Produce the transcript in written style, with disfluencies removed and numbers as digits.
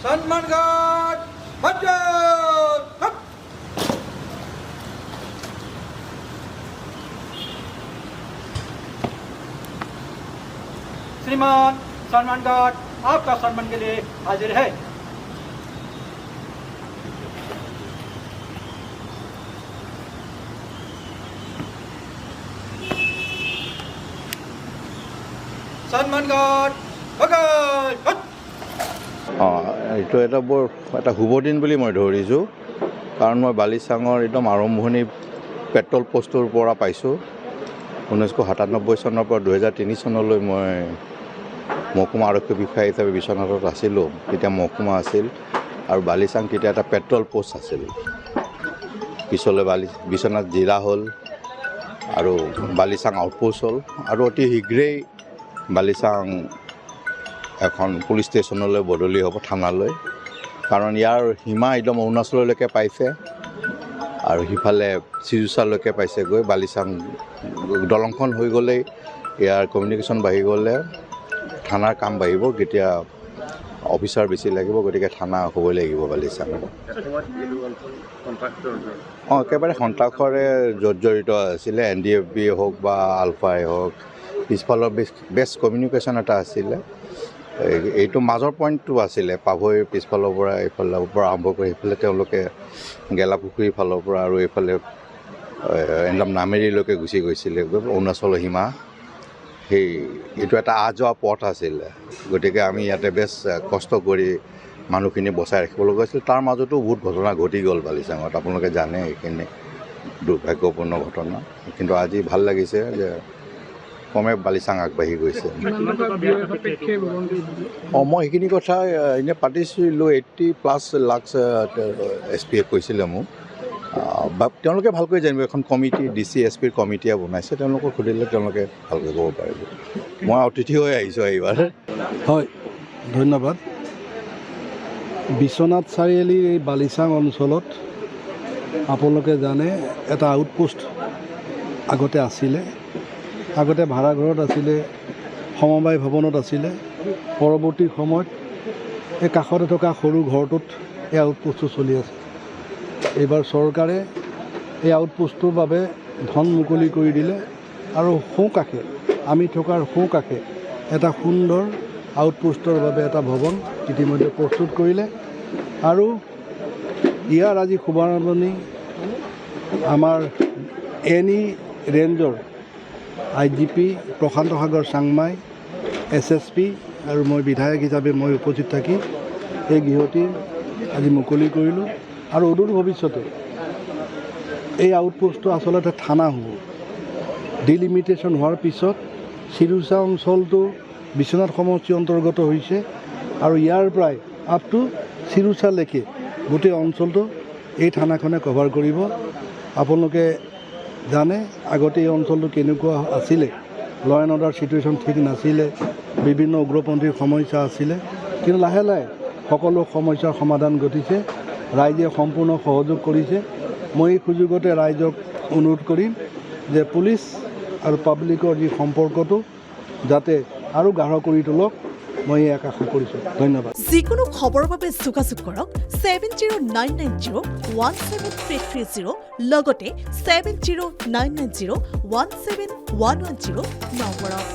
Salman Ghat, Bajaj, Hup! श्रीमान सलमान घाट आपका सम्मान के लिए हाजिर है। सलमान घाट बगाल हट। এইটো বৰ এটা শুভ দিন বুলি মই ধৰিছোঁ কাৰণ মই বালিচাঙৰ একদম আৰম্ভণি পেট্ৰল পোষ্টৰ পৰা পাইছোঁ 1997 চনৰ পৰা 2003 চনলৈ মই মহকুমা আৰক্ষী বিষয়া হিচাপে বিশ্বনাথত আছিলোঁ। তেতিয়া মহকুমা আছিল আৰু বালিচাং তেতিয়া এটা পেট্ৰল পোষ্ট আছিল। পিছলৈ বিশ্বনাথ জিলা হ'ল আৰু বালিচাং আউটপোষ্ট হ'ল আৰু অতি শীঘ্ৰেই বালিচাং এখন পুলিচ ষ্টেচনলৈ বদলি হ'ব থানালৈ, কাৰণ ইয়াৰ সীমা একদম অৰুণাচললৈকে পাইছে আৰু সিফালে চিজুচালৈকে পাইছেগৈ। বালিচাং দলংখন হৈ গ'লেই ইয়াৰ কমিউনিকেশ্যন বাঢ়ি গ'লে থানাৰ কাম বাঢ়িব, তেতিয়া অফিচাৰ বেছি লাগিব, গতিকে থানা হ'বই লাগিব বালিচাং। একেবাৰে সন্ত্ৰাসৰে জড়িত আছিলে, NDFB হওক বা আলফাই হওক, পিছফালৰ বেষ্ট কমিউনিকেশ্যন এটা আছিলে। এইটো মাজৰ পইণ্টটো আছিলে, পাভৈৰ পিছফালৰ পৰা এইফালৰ পৰা আৰম্ভ কৰি সেইফালে তেওঁলোকে গেলাপুখুৰীৰ ফালৰ পৰা আৰু এইফালে একদম নামেৰিলৈকে গুচি গৈছিলে অৰুণাচলৰ সীমা। এইটো এটা যোৱা পথ আছিলে, গতিকে আমি ইয়াতে বেছ কষ্ট কৰি মানুহখিনি বচাই ৰাখিব লগা হৈছিল। তাৰ মাজতো বহুত ঘটনা ঘটি গ'ল বালিচাঙত, আপোনালোকে জানে এইখিনি দুৰ্ভাগ্যপূৰ্ণ ঘটনা। কিন্তু আজি ভাল লাগিছে যে কমে বালিচাং আগবাঢ়ি গৈছে। মই সেইখিনি কথা এনেই পাতিছিলোঁ, 80+ লাখ SPয়ে কৈছিলে মোক। তেওঁলোকে ভালকৈ জানিব, এখন কমিটি DC SPৰ কমিটিয়ে বনাইছে, তেওঁলোকক সুধিলে তেওঁলোকে ভালকৈ ক'ব পাৰিব। মই অতিথি হৈ আহিছোঁ এইবাৰ। হয়, ধন্যবাদ। বিশ্বনাথ চাৰিআলিৰ এই বালিচাং অঞ্চলত আপোনালোকে জানে এটা আউটপোষ্ট আগতে আছিলে। আগতে ভাড়াঘৰত আছিলে, সমবায় ভৱনত আছিলে। পৰৱৰ্তী সময়ত এই কাষতে থকা সৰু ঘৰটোত এই আউটপোষ্টটো চলি আছে। এইবাৰ চৰকাৰে এই আউটপোষ্টটোৰ বাবে ধন মুকলি কৰি দিলে আৰু সোঁকাষে আমি থকাৰ সোঁকাষে এটা সুন্দৰ আউটপোষ্টৰ বাবে এটা ভৱন ইতিমধ্যে প্ৰস্তুত কৰিলে আৰু ইয়াৰ আজি শুভাৰম্ভণি আমাৰ এনি ৰেঞ্জৰ IGP প্ৰশান্ত সাগৰ চাংমাই, SSP আৰু মই বিধায়ক হিচাপে মই উপস্থিত থাকি এই গৃহটি আজি মুকলি কৰিলোঁ। আৰু অদূৰ ভৱিষ্যতে এই আউটপোষ্টটো আচলতে থানা হ'ব। ডিলিমিটেশ্যন হোৱাৰ পিছত চিৰুচা অঞ্চলটো বিশ্বনাথ সমষ্টি অন্তৰ্গত হৈছে আৰু ইয়াৰ পৰাই আপ টু চিৰুচালৈকে গোটেই অঞ্চলটো এই থানাখনে কভাৰ কৰিব। আপোনালোকে জানে আগতে এই অঞ্চলটো কেনেকুৱা আছিলে, ল এণ্ড অৰ্ডাৰ চিটুৱেশ্যন ঠিক নাছিলে, বিভিন্ন উগ্ৰপন্থীৰ সমস্যা আছিলে, কিন্তু লাহে লাহে সকলো সমস্যাৰ সমাধান ঘটিছে। ৰাইজে সম্পূৰ্ণ সহযোগ কৰিছে। মই এই সুযোগতে ৰাইজক অনুৰোধ কৰিম যে পুলিচ আৰু পাব্লিকৰ যি সম্পৰ্কটো যাতে আৰু গাঢ় কৰি তোলক, মই ইয়াক আশা কৰিছোঁ। ধন্যবাদ। যিকোনো খবৰৰ বাবে যোগাযোগ কৰক 7099017330 লগতে 7099017110 নম্বৰত।